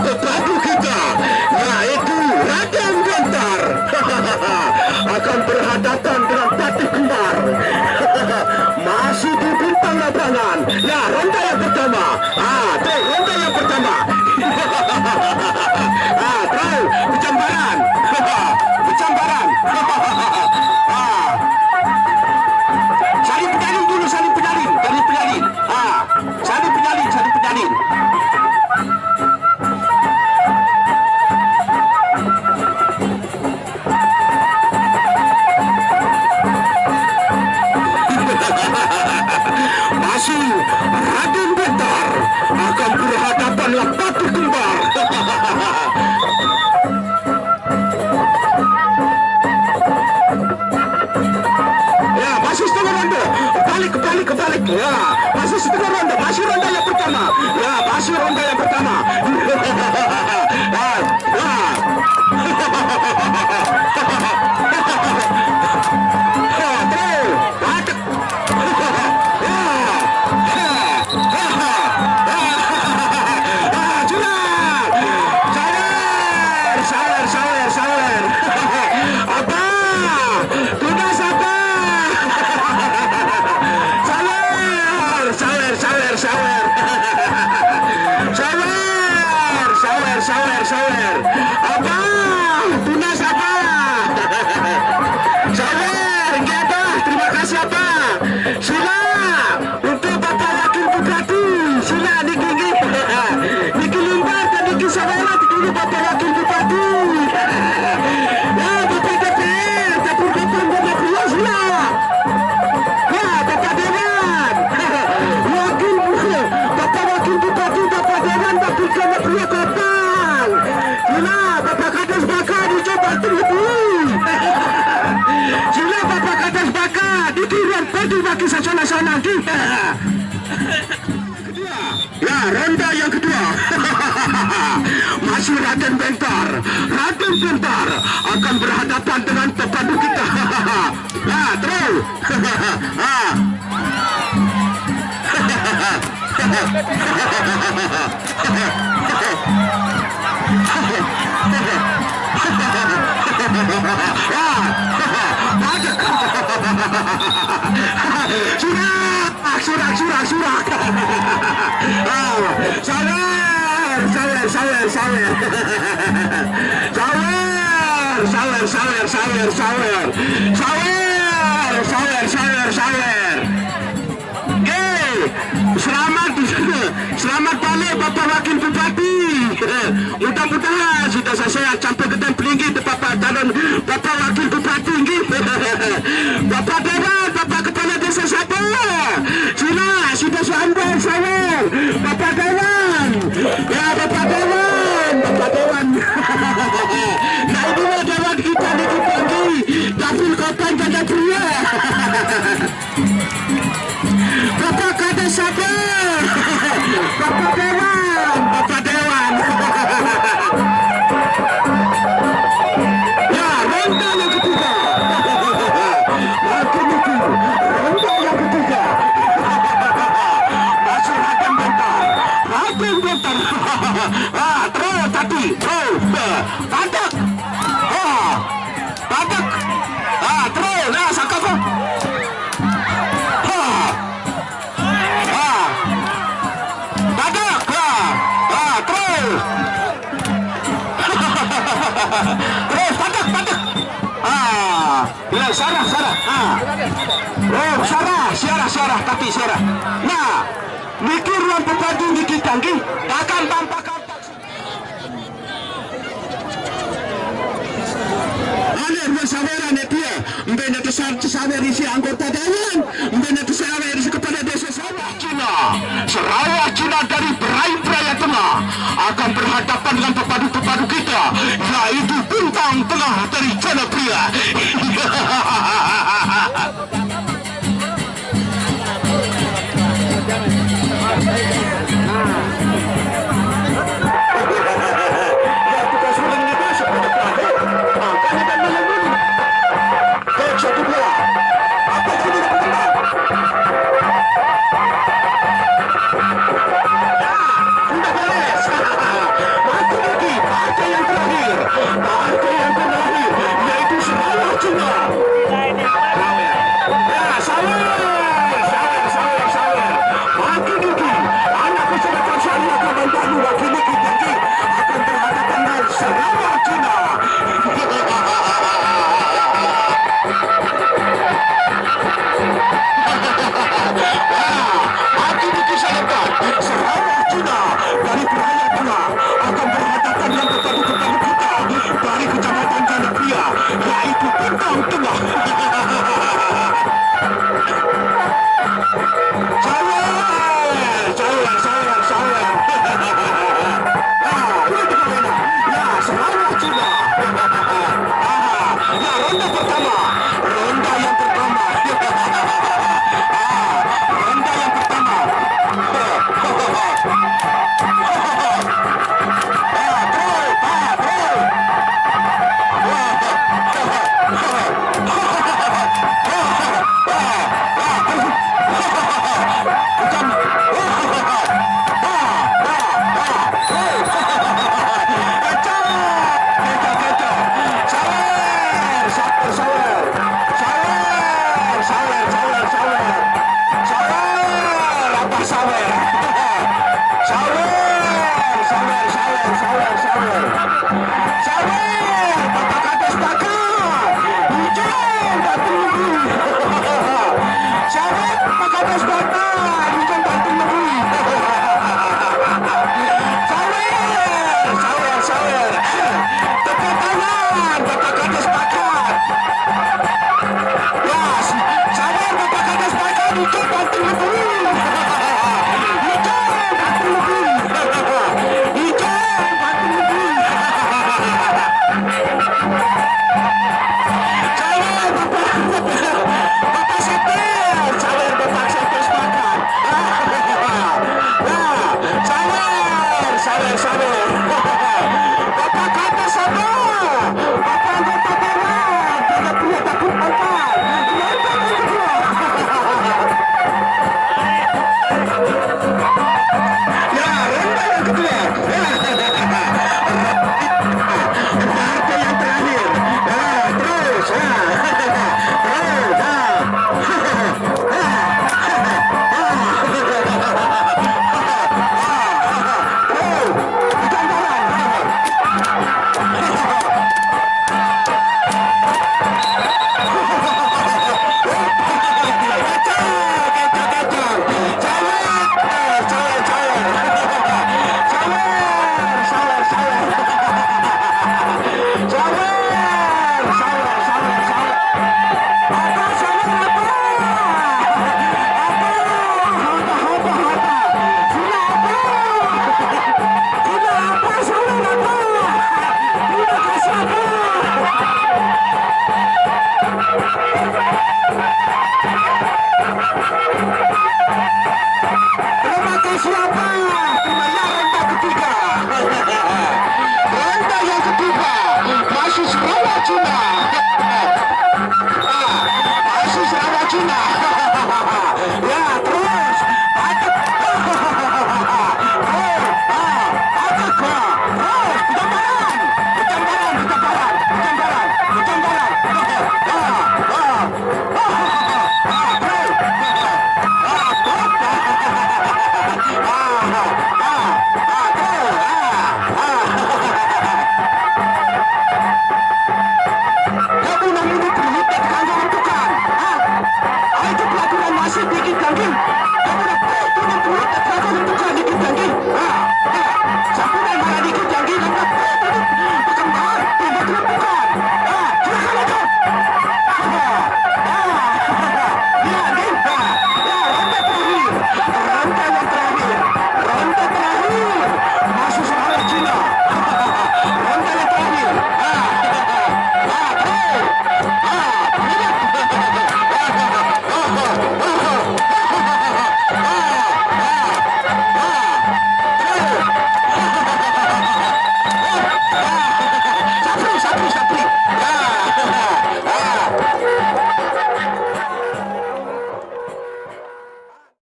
pepadu kita, yaitu Raden Gentar akan berhadapan dengan Patih Kembar. Masih di bintang lapangan. Nah, ronda yang pertama. Tuh, ronda yang pertama. Terus, bercambaran. Bercambaran. Saling penyalin dulu, saling penyalin. Saling penyalin. Saling penyalin, saling penyalin. Masih Raden Gentar akan berhadapan dengan Patih Kembar. Ya, masih setengah ronde. Kebalik. Ya, masih setengah ronde. Masih ronda yang pertama. Ya, masih ronda yang pertama. Sawer. Apa? Tunas apa? Sawer, kita terima kasih apa? Sila untuk Bapak Wakil Bupati. Sila Niki Limbar dan Niki Sawera dulu Bapak Wakil Bupati. Ya, Bapak DPR, tapi Bapak Bupati sila. Ya, Bapak Dewan. Bapak Wakil Bupati, Bapak Dewan, Bapak Kena Pria Kota. Sila Bapak Kades Baka dicoba terhubung. Sila Bapak Kades Baka dikirim bagi wakil nasional kita. Ya, ronda yang kedua. Masih Raden Gentar. Raden Gentar akan berhadapan dengan pepadu kita. Terus. Sawer. Selamat balik Bapak Wakil Bupati. Mudah-mudahan sudah selesai sampai ke Templingi Bapak calon Bapak Wakil Bupati. Bapak Dewan, Bapak Kepala Desa Sabah. Sudah sampai Sawer. Bapak Dewan. Ya, Bapak Dewan. Nah, inilah Dewan kita Niki Pagi. Dapil Kota Janda Pria. Bapak Kades Sabah. Bapak Dewan. Ya, ronda yang ketiga. Ronda yang ketiga. Masih Raden Gentar. Terus tadi. Padak. Terus. Sakaku. Terus padak. Ya, Sarah. Sarah, kaki Sarah. Nah, mikir ruang pepadu Niki Tanggi akan tampak. Sawera netia, mbena sawer isi anggota dewan, mbena sawer isi kepala desa Sarawak Cina dari Berai Tengah akan berhadapan dengan pepadu-pepadu kita, yaitu Bintang Tengah dari Jana Pria.